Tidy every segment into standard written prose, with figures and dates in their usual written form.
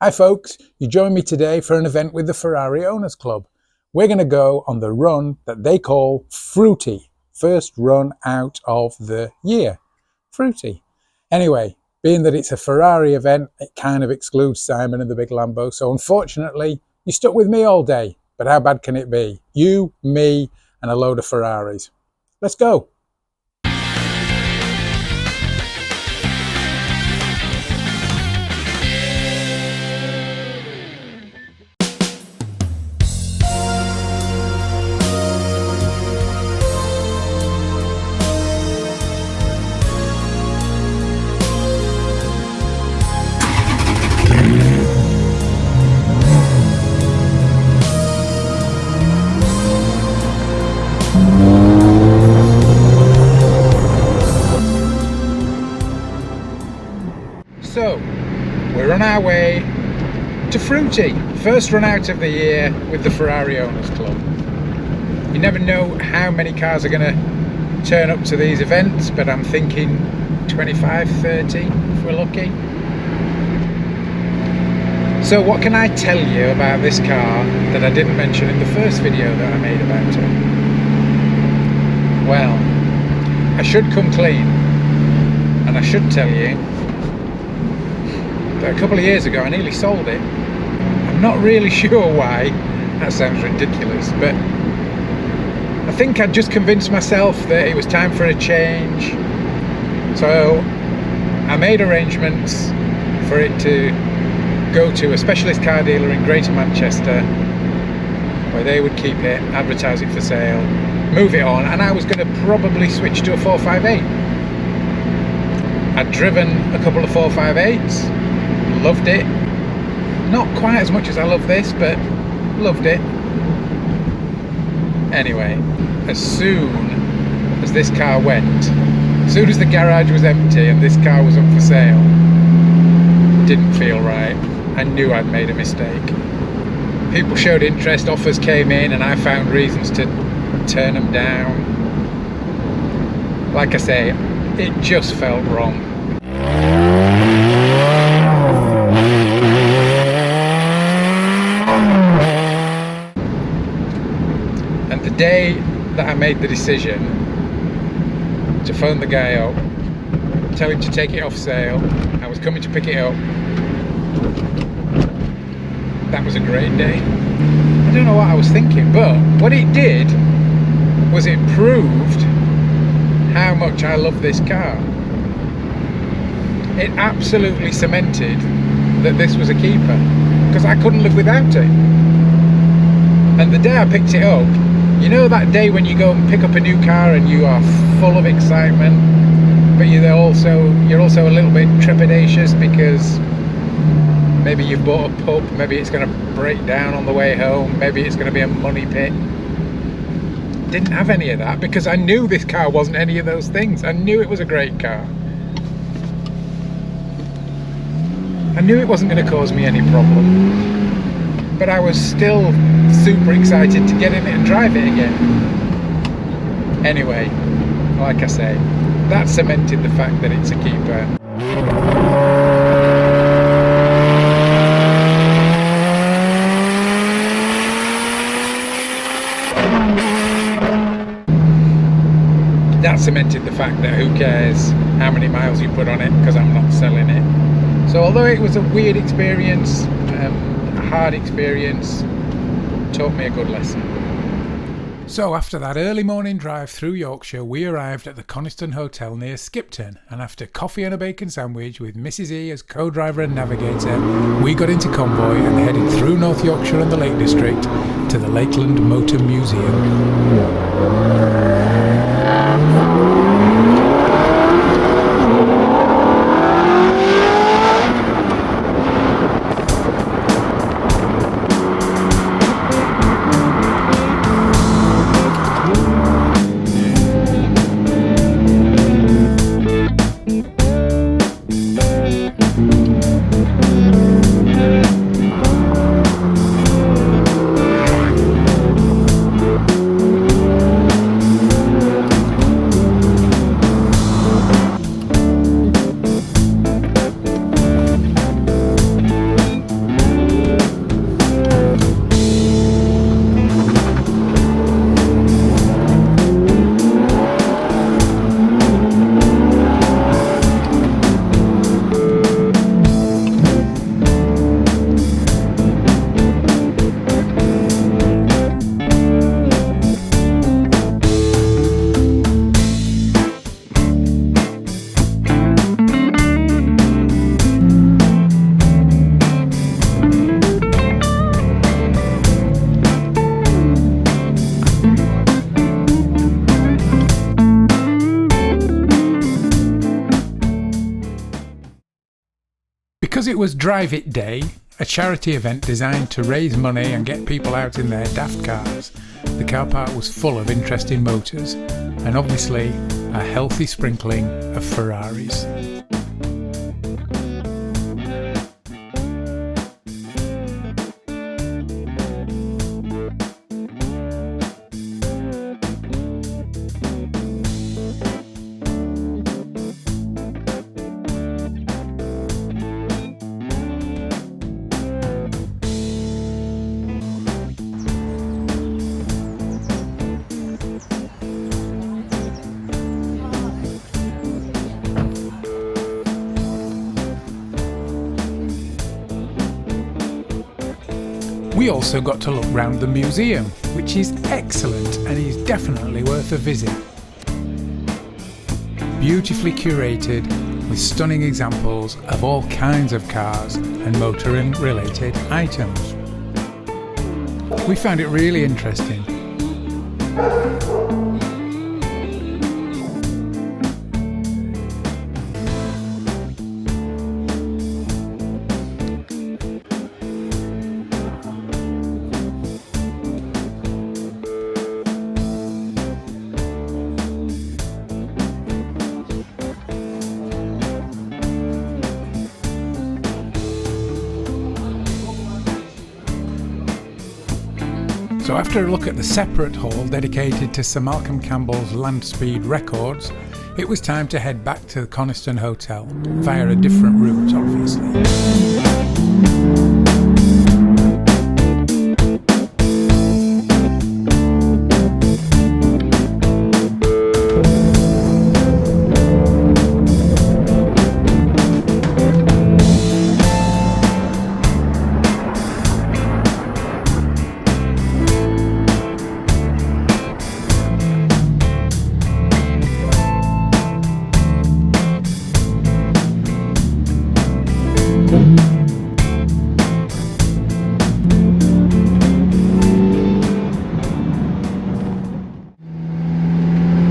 Hi folks, you join me today for an event with the Ferrari Owners Club. We're going to go on the run that they call Fruity, first run out of the year. Fruity. Anyway, being that it's a Ferrari event, it kind of excludes Simon and the big Lambo, so unfortunately you stuck with me all day. But how bad can it be? You, me and a load of Ferraris. Let's go. So, we're on our way to Fruity, first run out of the year with the Ferrari Owners Club. You never know how many cars are going to turn up to these events, but I'm thinking 25, 30 if we're lucky. So what can I tell you about this car that I didn't mention in the first video that I made about it? Well, I should come clean, and I should tell you a couple of years ago I nearly sold it. I'm not really sure why. That sounds ridiculous, but I think I'd just convinced myself that it was time for a change. So I made arrangements for it to go to a specialist car dealer in Greater Manchester where they would keep it, advertise it for sale, move it on, and I was going to probably switch to a 458. I'd driven a couple of 458s, loved it. Not quite as much as I love this, but loved it. Anyway, as soon as this car went, as soon as the garage was empty and this car was up for sale, didn't feel right. I knew I'd made a mistake. People showed interest, offers came in, and I found reasons to turn them down. Like I say, it just felt wrong. And the day that I made the decision to phone the guy up, tell him to take it off sale, I was coming to pick it up, that was a great day. I don't know what I was thinking, but what it did was it proved how much I love this car. It absolutely cemented that this was a keeper, because I couldn't live without it. And the day I picked it up, you know that day when you go and pick up a new car and you are full of excitement, but you're also a little bit trepidatious because maybe you've bought a pup, maybe it's going to break down on the way home, maybe it's going to be a money pit. Didn't have any of that because I knew this car wasn't any of those things. I knew it was a great car. I knew it wasn't going to cause me any problem, but I was still super excited to get in it and drive it again. Anyway, like I say, that cemented the fact that it's a keeper. That cemented the fact that who cares how many miles you put on it, because I'm not selling it. So although it was a weird experience, a hard experience, taught me a good lesson. So after that early morning drive through Yorkshire, we arrived at the Coniston Hotel near Skipton, and after coffee and a bacon sandwich with Mrs. E as co-driver and navigator, we got into Convoy and headed through North Yorkshire and the Lake District to the Lakeland Motor Museum. Because it was Drive It Day, a charity event designed to raise money and get people out in their daft cars, the car park was full of interesting motors and obviously a healthy sprinkling of Ferraris. We also got to look round the museum, which is excellent and is definitely worth a visit. Beautifully curated with stunning examples of all kinds of cars and motoring related items. We found it really interesting. So after a look at the separate hall dedicated to Sir Malcolm Campbell's land speed records, it was time to head back to the Coniston Hotel, via a different route obviously.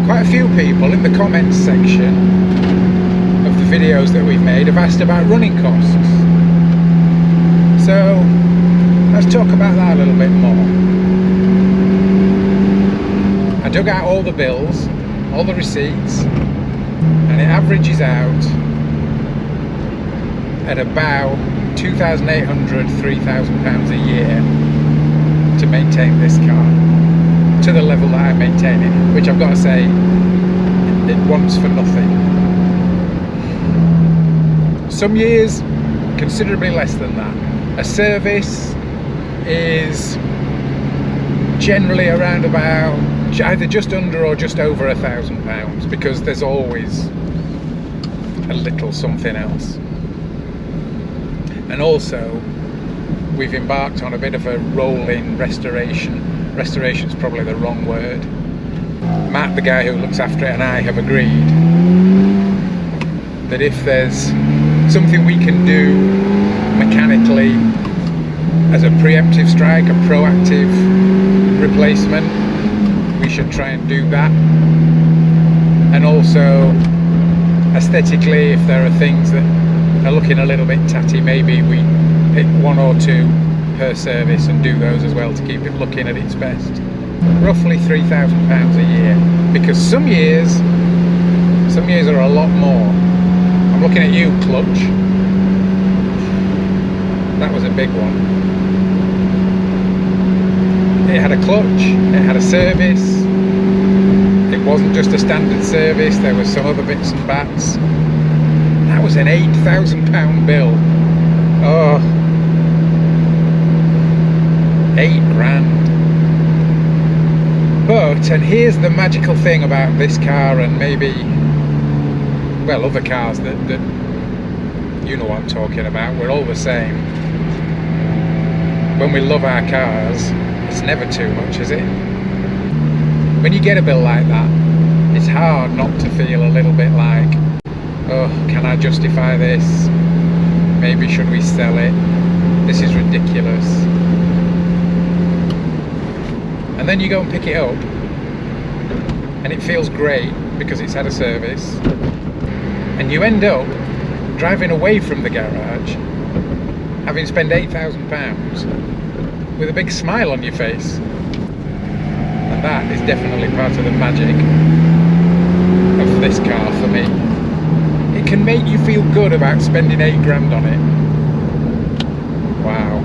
Quite a few people in the comments section of the videos that we've made have asked about running costs. So let's talk about that a little bit more. I dug out all the bills, all the receipts, and it averages out at about £2,800, £3,000 a year to maintain this car. To the level that I maintain it, which I've got to say, it wants for nothing. Some years, considerably less than that. A service is generally around about either just under or just over £1,000, because there's always a little something else. And also, we've embarked on a bit of a rolling restoration. Restoration's probably the wrong word. Matt, the guy who looks after it, and I have agreed that if there's something we can do mechanically as a preemptive strike, a proactive replacement, we should try and do that. And also aesthetically, if there are things that are looking a little bit tatty, maybe we pick one or two per service and do those as well to keep it looking at its best. Roughly £3,000 a year, because some years are a lot more. I'm looking at you, clutch. That was a big one. It had a clutch, it had a service. It wasn't just a standard service, there was some other bits and bats. That was an £8,000 bill. Oh, 8 grand. But, and here's the magical thing about this car, and maybe, well, other cars that you know what I'm talking about, we're all the same. When we love our cars, it's never too much, is it? When you get a bill like that, it's hard not to feel a little bit like, oh, can I justify this? Maybe should we sell it? This is ridiculous. And then you go and pick it up and it feels great because it's had a service, and you end up driving away from the garage having spent £8,000 with a big smile on your face. And that is definitely part of the magic of this car for me. It can make you feel good about spending £8,000 on it. Wow.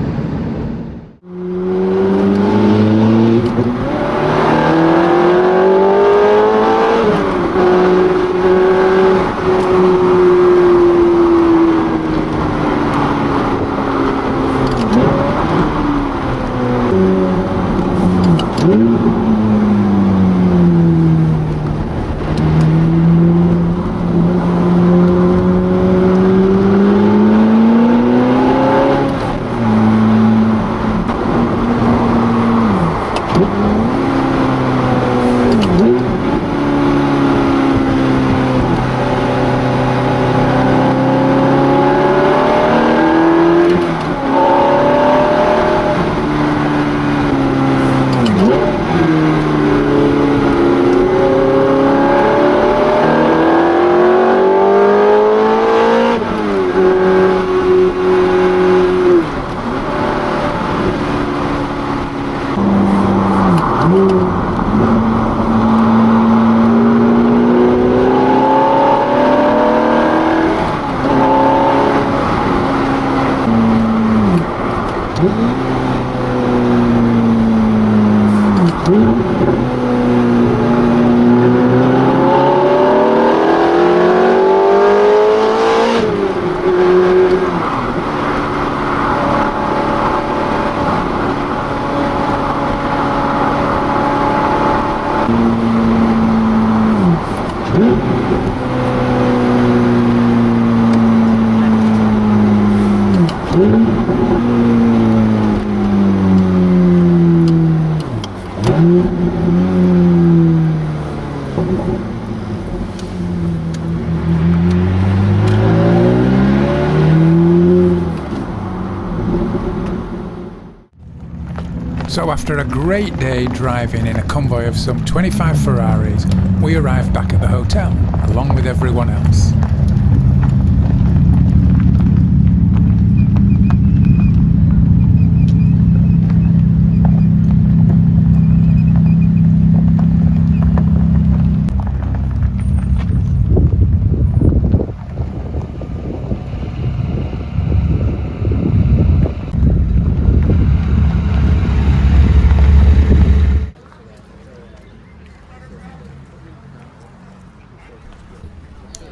So after a great day driving in a convoy of some 25 Ferraris, we arrived back at the hotel, along with everyone else.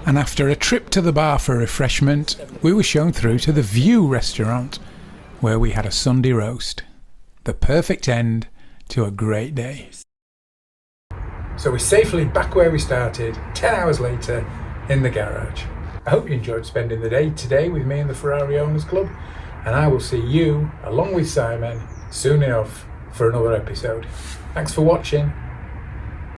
And after a trip to the bar for refreshment, we were shown through to the View restaurant, where we had a Sunday roast. The perfect end to a great day. So we're safely back where we started, 10 hours later, in the garage. I hope you enjoyed spending the day today with me and the Ferrari Owners Club, and I will see you, along with Simon, soon enough for another episode. Thanks for watching.